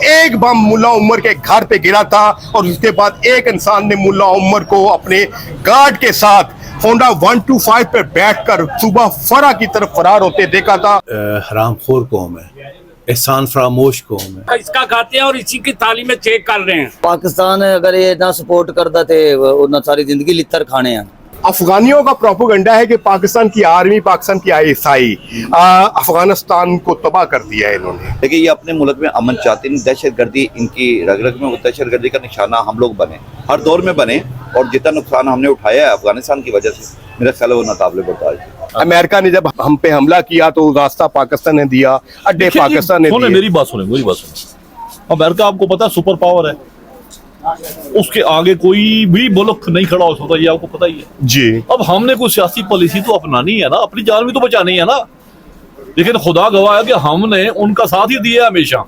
ایک بم ملا عمر کے گھر پہ گرا تھا اور اس کے بعد ایک انسان نے ملا عمر کو اپنے گارڈ کے ساتھ ہونڈا 125 پر بیٹھ کر صوبہ فرا کی طرف فرار ہوتے دیکھا تھا۔ حرام خور قوم ہے، احسان فراموش قوم ہے، اس کا کھاتے ہیں اور اسی کی تھالی میں چیک کر رہے ہیں۔ پاکستان اگر یہ نہ سپورٹ کرتا تھے انہاں ساری زندگی لتر کھانے ہیں۔ افغانیوں کا پروپیگنڈا ہے کہ پاکستان کی آرمی، پاکستان کی ISI افغانستان کو تباہ کر دیا ہے انہوں نے۔ لیکن یہ اپنے ملک میں امن چاہتے ہیں، دہشت گردی ان کی رگ رگ میں، دہشت گردی کا نشانہ ہم لوگ بنے، ہر دور میں بنے، اور جتنا نقصان ہم نے اٹھایا ہے افغانستان کی وجہ سے میرا خیال ہے وہ ناقابل برداشت ہے۔ امریکہ نے جب ہم پہ حملہ کیا تو راستہ پاکستان نے دیا، اڈے پاکستان نے دیے۔ میری بات سنیں، امریکہ آپ کو پتا سپر پاور ہے، اس کے آگے کوئی بھی ملک نہیں کھڑا ہو سکتا، یہ آپ کو پتا ہی ہے جی۔ اب ہم نے کوئی سیاسی پالیسی تو اپنانی ہے نا، اپنی جان بھی تو بچانی ہے نا، لیکن خدا گواہ ہے کہ ہم نے ان کا ساتھ ہی دیا ہمیشہ۔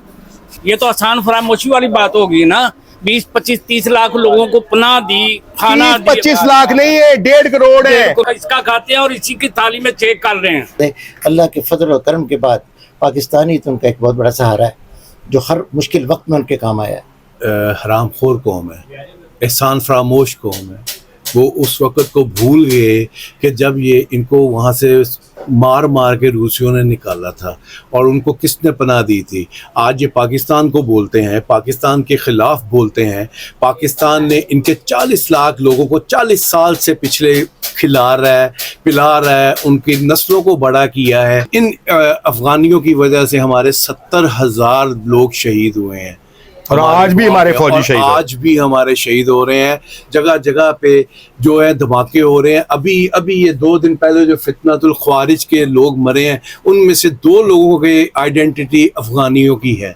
یہ تو آسان فراموشی والی بات ہوگی نا، 20 25 30 لاکھ لوگوں کو پناہ دی، کھانا 25 لاکھ نہیں ہے، 1.5 کروڑ ہے۔ اس کا کھاتے ہیں اور اسی کی تھالی میں چیک کر رہے ہیں۔ اللہ کے فضل و کرم کے بعد پاکستانی تو ان کا ایک بہت بڑا سہارا ہے جو ہر مشکل وقت میں ان کے کام آیا ہے۔ حرام خور قوم ہے، احسان فراموش قوم ہے۔ وہ اس وقت کو بھول گئے کہ جب یہ ان کو وہاں سے مار مار کے روسیوں نے نکالا تھا اور ان کو کس نے پناہ دی تھی۔ آج یہ پاکستان کو بولتے ہیں، پاکستان کے خلاف بولتے ہیں۔ پاکستان نے ان کے 40 لاکھ لوگوں کو 40 سال سے پچھلے کھلا رہا ہے، پلا رہا ہے، ان کی نسلوں کو بڑا کیا ہے۔ ان افغانیوں کی وجہ سے ہمارے 70,000 لوگ شہید ہوئے ہیں، اور آج بھی ہمارے فوجی شہید ہیں۔ آج بھی ہمارے شہید ہو رہے ہیں، جگہ جگہ پہ جو ہے دھماکے ہو رہے ہیں۔ ابھی یہ 2 دن پہلے جو فتنۃ الخوارج کے لوگ مرے ہیں، ان میں سے 2 لوگوں کی آئیڈینٹی افغانیوں کی ہے۔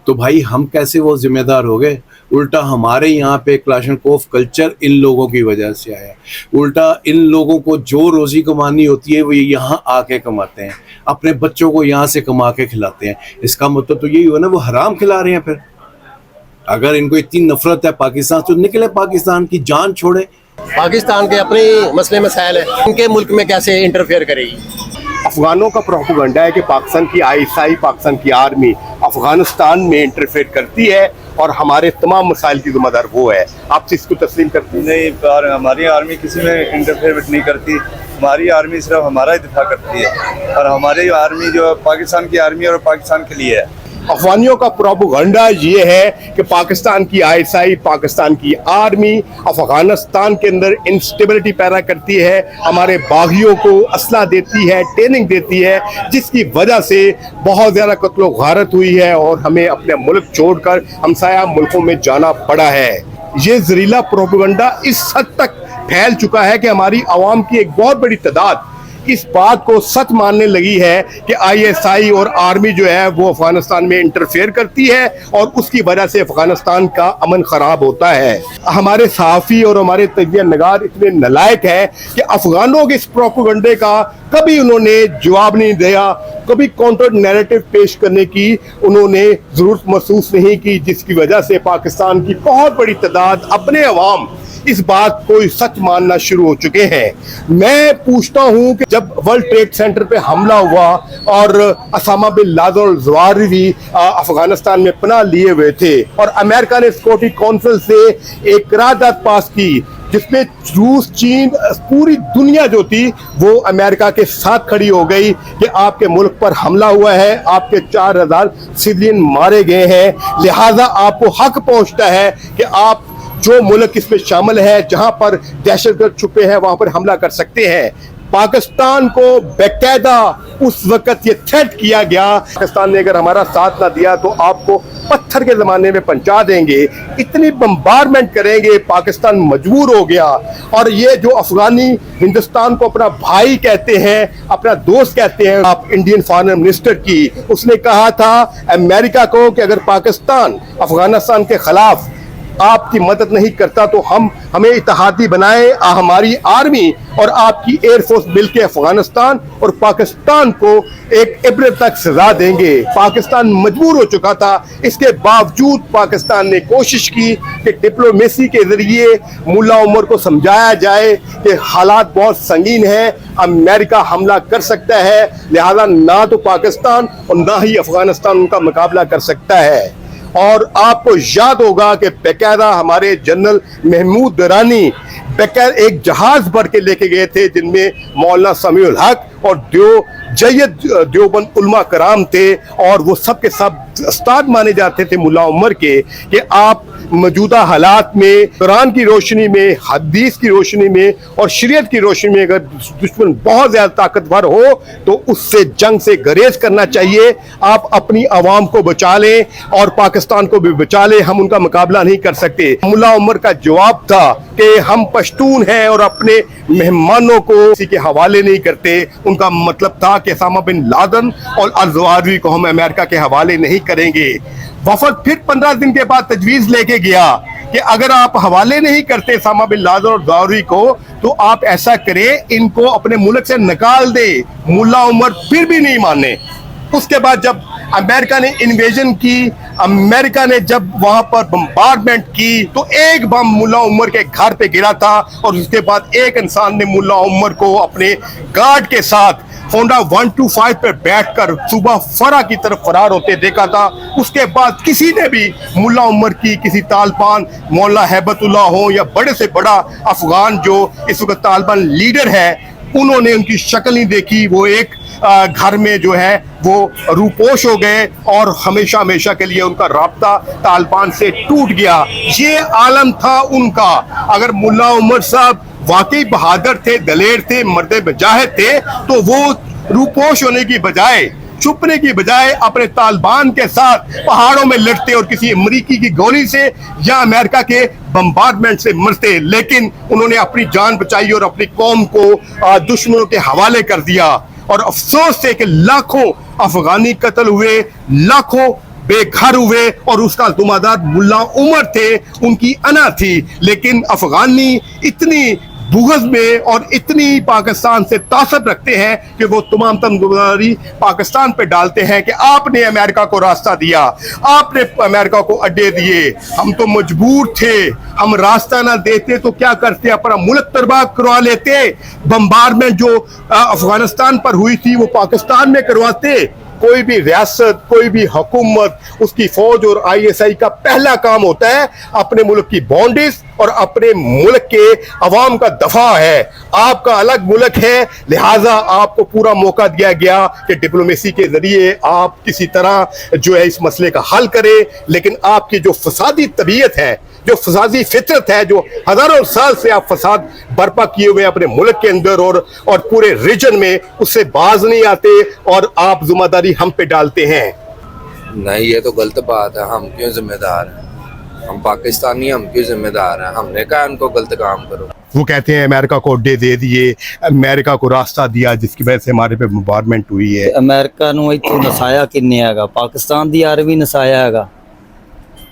تو بھائی ہم کیسے وہ ذمہ دار ہو گئے؟ الٹا ہمارے یہاں پہ کلاشنکوف کلچر ان لوگوں کی وجہ سے آیا۔ الٹا ان لوگوں کو جو روزی کمانی ہوتی ہے وہ یہاں آ کے کماتے ہیں، اپنے بچوں کو یہاں سے کما کے کھلاتے ہیں۔ اس کا مطلب تو یہی ہوا نا، وہ حرام کھلا رہے ہیں۔ پھر اگر ان کو اتنی نفرت ہے پاکستان تو نکلے، پاکستان کی جان چھوڑے۔ پاکستان کے اپنے مسئلے مسائل ہیں، ان کے ملک میں کیسے انٹرفیئر کرے گی؟ افغانوں کا پروپیگنڈا ہے کہ پاکستان کی ISI، پاکستان کی آرمی افغانستان میں انٹرفیئر کرتی ہے اور ہمارے تمام مسائل کی ذمہ دار وہ ہے۔ آپ اس کو تسلیم کرتے ہیں؟ نہیں، ہماری آرمی کسی میں انٹرفیئر نہیں کرتی، ہماری آرمی صرف ہمارا ہی دفاع کرتی ہے، اور ہماری آرمی جو پاکستان کی آرمی اور پاکستان کے لیے ہے۔ افغانیوں کا پروپیگنڈا یہ ہے کہ پاکستان کی ISI، پاکستان کی آرمی افغانستان کے اندر انسٹیبلٹی پیدا کرتی ہے، ہمارے باغیوں کو اسلحہ دیتی ہے، ٹریننگ دیتی ہے، جس کی وجہ سے بہت زیادہ قتل و غارت ہوئی ہے اور ہمیں اپنے ملک چھوڑ کر ہمسایہ ملکوں میں جانا پڑا ہے۔ یہ زہریلا پروپیگنڈا اس حد تک پھیل چکا ہے کہ ہماری عوام کی ایک بہت بڑی تعداد اس بات کو سچ ماننے لگی ہے کہ ISI اور آرمی جو ہے وہ افغانستان میں انٹرفیئر کرتی ہے اور اس کی وجہ سے افغانستان کا امن خراب ہوتا ہے۔ ہمارے صحافی اور ہمارے تجزیہ نگار اتنے نالائق ہیں کہ افغانوں کے اس پروپیگنڈے کا کبھی انہوں نے جواب نہیں دیا، کبھی کاؤنٹر نیریٹو پیش کرنے کی انہوں نے ضرورت محسوس نہیں کی، جس کی وجہ سے پاکستان کی بہت بڑی تعداد اپنے عوام اس بات کو سچ ماننا شروع ہو چکے ہیں۔ میں پوچھتا ہوں کہ جب ورلڈ ٹریڈ سینٹر پہ حملہ ہوا اور اسامہ بن لادن اور زواہری افغانستان میں پناہ لیے ہوئے تھے اور امریکہ نے سیکورٹی کونسل سے ایک قرارداد پاس کی جس میں روس، چین، پوری دنیا جو تھی وہ امریکہ کے ساتھ کھڑی ہو گئی کہ آپ کے ملک پر حملہ ہوا ہے، آپ کے 4000 سویلین مارے گئے ہیں، لہٰذا آپ کو حق پہنچتا ہے کہ آپ جو ملک اس میں شامل ہے، جہاں پر دہشت گرد چھپے ہیں وہاں پر حملہ کر سکتے ہیں۔ پاکستان کو باقاعدہ اس وقت یہ تھریٹ کیا گیا، پاکستان نے اگر ہمارا ساتھ نہ دیا تو آپ کو پتھر کے زمانے میں پہنچا دیں گے، اتنی بمبارمنٹ کریں گے۔ پاکستان مجبور ہو گیا، اور یہ جو افغانی ہندوستان کو اپنا بھائی کہتے ہیں، اپنا دوست کہتے ہیں، آپ انڈین فارن منسٹر کی اس نے کہا تھا امریکہ کو کہ اگر پاکستان افغانستان کے خلاف آپ کی مدد نہیں کرتا تو ہمیں اتحادی بنائے، ہماری آرمی اور آپ کی ایئر فورس مل کے افغانستان اور پاکستان کو ایک عبرت تک سزا دیں گے۔ پاکستان مجبور ہو چکا تھا، اس کے باوجود پاکستان نے کوشش کی کہ ڈپلومیسی کے ذریعے ملا عمر کو سمجھایا جائے کہ حالات بہت سنگین ہیں، امریکہ حملہ کر سکتا ہے، لہذا نہ تو پاکستان اور نہ ہی افغانستان ان کا مقابلہ کر سکتا ہے۔ اور آپ کو یاد ہوگا کہ باقاعدہ ہمارے جنرل محمود درانی باقاعدہ ایک جہاز بھر کے لے کے گئے تھے جن میں مولانا سمیع الحق اور جید دیوبند علماء کرام تھے، اور وہ سب کے سب استاد مانے جاتے تھے ملا عمر کے، کہ آپ موجودہ حالات میں قرآن کی روشنی میں، حدیث کی روشنی میں اور شریعت کی روشنی میں اگر دشمن بہت زیادہ طاقتور ہو تو اس سے جنگ سے گریز کرنا چاہیے. آپ اپنی عوام کو بچا لیں اور پاکستان کو بھی بچا لیں، ہم ان کا مقابلہ نہیں کر سکتے. ملا عمر کا جواب تھا کہ ہم پشتون ہیں اور اپنے مہمانوں کو کسی کے حوالے نہیں کرتے. ان کا مطلب تھا کہ اسامہ بن لادن اور الزواہری کو ہم امریکہ کے حوالے نہیں کریں گے. وفد پھر 15 دن کے بعد تجویز لے کے گیا کہ اگر آپ حوالے نہیں کرتے اسامہ بن لادن اور زواہری کو تو آپ ایسا کریں ان کو اپنے ملک سے نکال دے. ملا عمر پھر بھی نہیں مانے. اس کے بعد جب امریکہ نے انویژن کی، امریکہ نے جب وہاں پر بمبارڈمنٹ کی تو ایک بم ملا عمر کے گھر پہ گرا تھا، اور اس کے بعد ایک انسان نے ملا عمر کو اپنے گارڈ کے ساتھ ہونڈا 125 پر بیٹھ کر صوبہ فرا کی طرف فرار ہوتے دیکھا تھا. اس کے بعد کسی نے بھی ملا عمر کی کسی طالبان مولانا ہیبت اللہ ہو یا بڑے سے بڑا افغان جو اس وقت طالبان لیڈر ہے، انہوں نے ان کی شکل نہیں دیکھی. وہ ایک گھر میں جو ہے وہ روپوش ہو گئے اور ہمیشہ ہمیشہ کے لیے ان کا رابطہ طالبان سے ٹوٹ گیا. یہ عالم تھا ان کا. اگر ملا عمر صاحب واقعی بہادر تھے، دلیر تھے، مرد مجاہد تھے تو وہ روپوش ہونے کی بجائے، چھپنے کی بجائے اپنے طالبان کے ساتھ پہاڑوں میں لڑتے اور کسی امریکی کی گولی سے یا امریکہ کے بمبارڈمنٹ سے مرتے. لیکن انہوں نے اپنی جان بچائی اور اپنی قوم کو دشمنوں کے حوالے کر دیا. اور افسوس ہے کہ لاکھوں افغانی قتل ہوئے، لاکھوں بے گھر ہوئے، اور اس کا ذمہ دار ملا عمر تھے، ان کی انا تھی. لیکن افغانی اتنی بغض میں اور اتنی پاکستان سے تعصب رکھتے ہیں کہ وہ تمام ذمہ داری پاکستان پہ ڈالتے ہیں کہ آپ نے امریکہ کو راستہ دیا، آپ نے امریکہ کو اڈے دیے، ہم تو مجبور تھے، ہم راستہ نہ دیتے تو کیا کرتے، اپنا ملک تباہ کروا لیتے. بمبارڈمنٹ جو افغانستان پر ہوئی تھی وہ پاکستان میں کرواتے. کوئی بھی ریاست، کوئی بھی حکومت، اس کی فوج اور ISI کا پہلا کام ہوتا ہے اپنے ملک کی باؤنڈریز اور اپنے ملک کے عوام کا دفاع ہے. آپ کا الگ ملک ہے، لہٰذا آپ کو پورا موقع دیا گیا کہ ڈپلومیسی کے ذریعے آپ کسی طرح جو ہے اس مسئلے کا حل کریں. لیکن آپ کی جو فسادی طبیعت ہے، جو فسادی فطرت ہے، جو ہزاروں سال سے آپ فساد برپا کیے ہوئے اپنے ملک کے اندر اور پورے ریجن میں، اس سے باز نہیں آتے اور آپ ذمہ داری ہم پہ ڈالتے ہیں. نہیں، یہ تو غلط بات ہے. ہم کیوں ذمہ دار ہیں؟ ہم پاکستانی، ہم کیوں ذمہ دار ہیں؟ ہم نے کہا ان کو غلط کام کرو. وہ کہتے ہیں امریکہ کو اڈے دے دیے، امریکہ کو راستہ دیا جس کی وجہ سے ہمارے پہ بمبارڈمنٹ ہوئی ہے. امریکہ نو ایتھے نسایا کنے ہے گا؟ پاکستان دی آرمی نسایا ہے گا.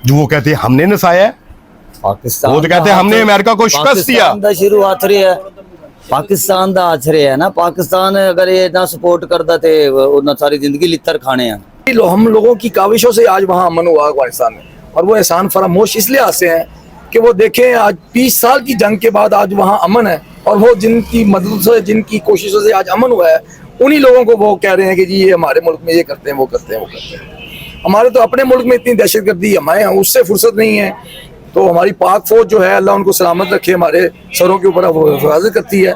جو وہ کہتے ہیں ہم نے نسایا ہے، پاکستان وہ تو کہتے ہیں ہم نے امریکہ کو شکست دیا. پاکستان دا شروع ہاتھ رہا ہے، پاکستان دا ہاتھ رہا ہے نا. پاکستان اگر یہ نہ سپورٹ کرتا تے انہاں ساری زندگی لتر کھانے ہیں. ہم لوگوں کی کاوشوں سے آج وہاں امن ہوا افغانستان میں، اور وہ احسان فراموش اس لحاظ سے ہیں کہ وہ دیکھیں آج 20 سال کی جنگ کے بعد آج وہاں امن ہے، اور وہ جن کی مدد سے، جن کی کوششوں سے آج امن ہوا ہے، انہی لوگوں کو وہ کہہ رہے ہیں کہ جی یہ ہمارے ملک میں یہ کرتے ہیں، وہ کرتے ہیں، وہ کرتے ہیں. ہمارے تو اپنے ملک میں اتنی دہشت گردی ہمارے یہاں اس سے فرصت نہیں ہے. تو ہماری پاک فوج جو ہے، اللہ ان کو سلامت رکھے، ہمارے سروں کے اوپر وہ حفاظت کرتی ہے،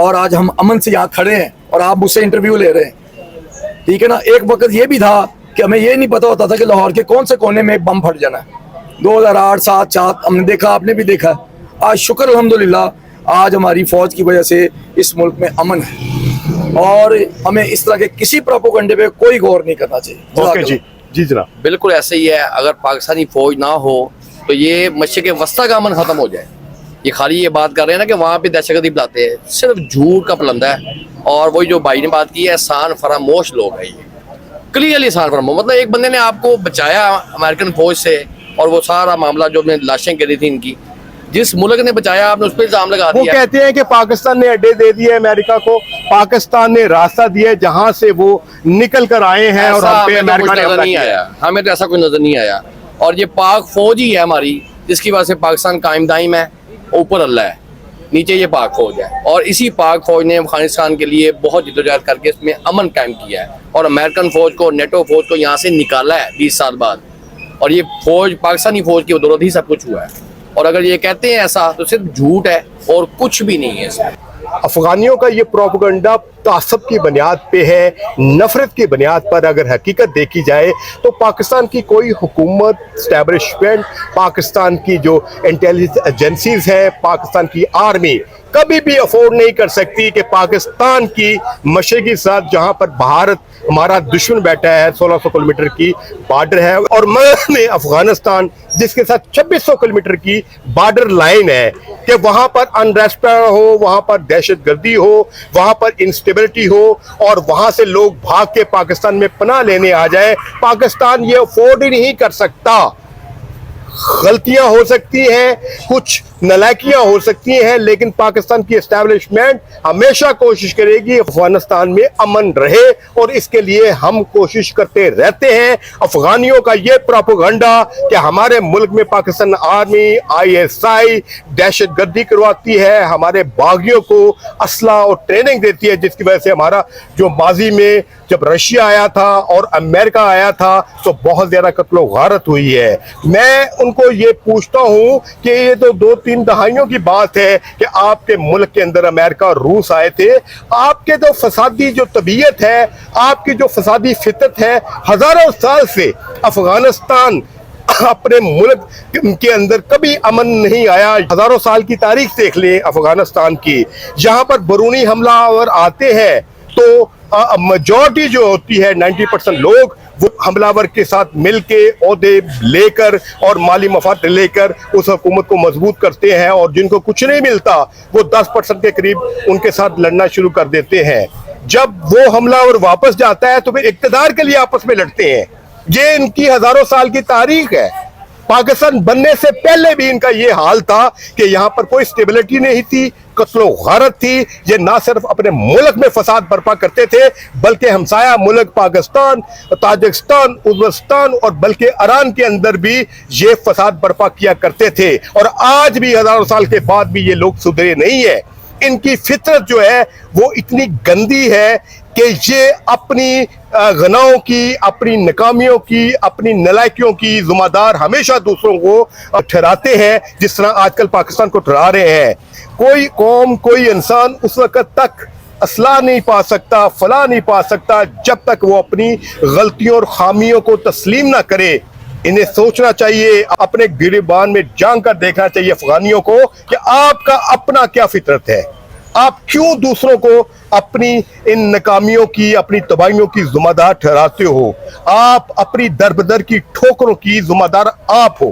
اور آج ہم امن سے یہاں کھڑے ہیں اور آپ مجھ سے انٹرویو لے رہے ہیں. ٹھیک ہے نا. ایک وقت یہ بھی تھا کہ ہمیں یہ نہیں پتا ہوتا تھا کہ لاہور کے کون سے کونے میں بم پھٹ جانا ہے. 2008 7 4 ہم نے دیکھا، آپ نے بھی دیکھا. آج شکر الحمدللہ آج ہماری فوج کی وجہ سے اس ملک میں امن ہے، اور ہمیں اس طرح کے کسی پروپیگنڈے پہ کوئی غور نہیں کرنا چاہیے. اوکے جی جی جناب. بالکل ایسے ہی ہے. اگر پاکستانی فوج نہ ہو تو یہ مشرق وسطیٰ کا امن ختم ہو جائے. یہ خالی یہ بات کر رہے ہیں نا کہ وہاں پہ دہشت گردی بلاتے ہیں، صرف جھوٹ کا پلندہ ہے. اور وہی جو بھائی نے بات کی ہے، احسان فراموش لوگ ہیں. یہ کلیئرلی احسان فراموش، مطلب ایک بندے نے آپ کو بچایا امریکن فوج سے، اور وہ سارا معاملہ جو میں لاشیں گری تھی ان کی، جس ملک نے بچایا آپ نے اس پہ الزام لگا دیا. وہ کہتے ہیں کہ پاکستان نے اڈے دے دیے امریکہ کو، پاکستان نے راستہ دیا جہاں سے وہ نکل کر آئے ہیں، اور ہم پہ امریکہ نے حملہ کیا. ہمیں تو ایسا کوئی نظر نہیں آیا. اور یہ پاک فوج ہی ہے ہماری جس کی وجہ سے پاکستان قائم دائم ہے. اوپر اللہ ہے، نیچے یہ پاک فوج ہے، اور اسی پاک فوج نے افغانستان کے لیے بہت جدوجہد کر کے اس میں امن قائم کیا ہے، اور امریکن فوج کو، نیٹو فوج کو یہاں سے نکالا ہے 20 سال بعد. اور یہ فوج پاکستانی فوج کی بدولت ہی سب کچھ ہوا ہے. اور اگر یہ کہتے ہیں ایسا تو صرف جھوٹ ہے اور کچھ بھی نہیں ہے اس میں. افغانیوں کا یہ پروپیگنڈا تعصب کی بنیاد پہ ہے, نفرت کی بنیاد پر. اگر حقیقت دیکھی جائے تو پاکستان کی کوئی حکومت, اسٹیبلشمنٹ, پاکستان کی جو انٹیلیجنس ایجنسیز ہیں, پاکستان کی آرمی کبھی بھی افورڈ نہیں کر سکتی کہ پاکستان کی مشرقی سرحد جہاں پر بھارت ہمارا دشمن بیٹھا ہے, 1600 کلومیٹر کی بارڈر ہے, اور مغرب میں افغانستان جس کے ساتھ 2600 کلومیٹر کی بارڈر لائن ہے, کہ وہاں پر انریسٹ ہو, وہاں پر دہشت گردی ہو, وہاں پر انسٹیبلٹی ہو, اور وہاں سے لوگ بھاگ کے پاکستان میں پناہ لینے آ جائے. پاکستان یہ افورڈ ہی نہیں کر سکتا. غلطیاں ہو سکتی ہیں, کچھ نالائکیاں ہو سکتی ہیں, لیکن پاکستان کی اسٹیبلشمنٹ ہمیشہ کوشش کرے گی افغانستان میں امن رہے, اور اس کے لیے ہم کوشش کرتے رہتے ہیں. افغانیوں کا یہ پروپیگنڈا کہ ہمارے ملک میں پاکستان آرمی, ISI دہشت گردی کرواتی ہے, ہمارے باغیوں کو اسلحہ اور ٹریننگ دیتی ہے, جس کی وجہ سے ہمارا جو ماضی میں جب رشیا آیا تھا اور امریکہ آیا تھا تو بہت زیادہ قتل و غارت ہوئی ہے. میں ان کو یہ پوچھتا ہوں کہ یہ تو 2-3 دہائیوں کی بات ہے کہ آپ کے ملک کے اندر امریکہ اور روس آئے تھے. آپ کے جو فسادی جو طبیعت ہے, آپ کی جو فسادی فطرت ہے, ہزاروں سال سے افغانستان اپنے ملک کے اندر کبھی امن نہیں آیا. ہزاروں سال کی تاریخ دیکھ لیں افغانستان کی, جہاں پر بیرونی حملہ آور آتے ہیں تو میجورٹی جو ہوتی ہے 90% لوگ وہ حملہ آور کے ساتھ مل کے عہدے لے کر اور مالی مفاد لے کر اس حکومت کو مضبوط کرتے ہیں, اور جن کو کچھ نہیں ملتا وہ 10% کے قریب ان کے ساتھ لڑنا شروع کر دیتے ہیں. جب وہ حملہ آور واپس جاتا ہے تو پھر اقتدار کے لیے آپس میں لڑتے ہیں. یہ ان کی ہزاروں سال کی تاریخ ہے. پاکستان بننے سے پہلے بھی ان کا یہ حال تھا کہ یہاں پر کوئی اسٹیبلٹی نہیں تھی, قتل و غارت تھی. یہ نہ صرف اپنے ملک میں فساد برپا کرتے تھے بلکہ ہمسایہ ملک پاکستان, تاجکستان, ازبکستان اور بلکہ ایران کے اندر بھی یہ فساد برپا کیا کرتے تھے. اور آج بھی ہزاروں سال کے بعد بھی یہ لوگ سدھرے نہیں ہیں. ان کی فطرت جو ہے وہ اتنی گندی ہے کہ یہ اپنی گناہوں کی, اپنی ناکامیوں کی, اپنی نالائکیوں کی ذمہ دار ہمیشہ دوسروں کو ٹھہراتے ہیں, جس طرح آج کل پاکستان کو ٹھہرا رہے ہیں. کوئی قوم, کوئی انسان اس وقت تک اصلاح نہیں پا سکتا, فلاح نہیں پا سکتا جب تک وہ اپنی غلطیوں اور خامیوں کو تسلیم نہ کرے. انہیں سوچنا چاہیے, اپنے گریبان میں جان کر دیکھنا چاہیے افغانیوں کو کہ آپ کا اپنا کیا فطرت ہے. آپ کیوں دوسروں کو اپنی ان ناکامیوں کی, اپنی تباہیوں کی ذمہ دار ٹھہراتے ہو؟ آپ اپنی دربدر کی ٹھوکروں کی ذمہ دار آپ ہو,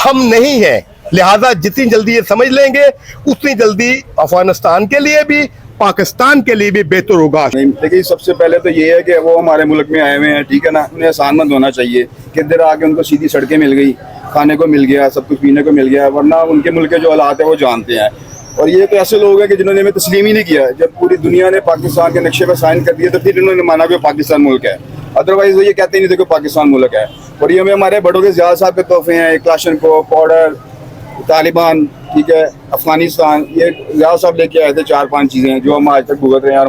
ہم نہیں ہیں. لہذا جتنی جلدی یہ سمجھ لیں گے اتنی جلدی افغانستان کے لیے بھی, پاکستان کے لیے بھی بہتر ہوگا. دیکھیے سب سے پہلے تو یہ ہے کہ وہ ہمارے ملک میں آئے ہوئے ہیں, ٹھیک ہے نا, انہیں احسان مند ہونا چاہیے کہ ادھر آ کے ان کو سیدھی سڑکیں مل گئی, کھانے کو مل گیا, سب کچھ پینے کو مل گیا, ورنہ ان کے ملک کے جو حالات ہیں وہ جانتے ہیں. اور یہ تو ایسے لوگ ہیں کہ جنہوں نے ہمیں تسلیم ہی نہیں کیا. جب پوری دنیا نے پاکستان کے نقشے پہ سائن کر دیا تو پھر انہوں نے مانا کہ پاکستان ملک ہے, ادروائز وہ یہ کہتے ہی نہیں تھے کہ پاکستان ملک ہے. اور یہ ہمیں ہمارے بڑوں کے زیادہ صاحب کے تحفے ہیں, کلاشن کو, پاؤڈر, طالبان, ٹھیک ہے, افغانستان, یہ زیادہ صاحب لے کے آئے تھے 4-5 چیزیں جو ہم آج تک بھگت رہے ہیں. اور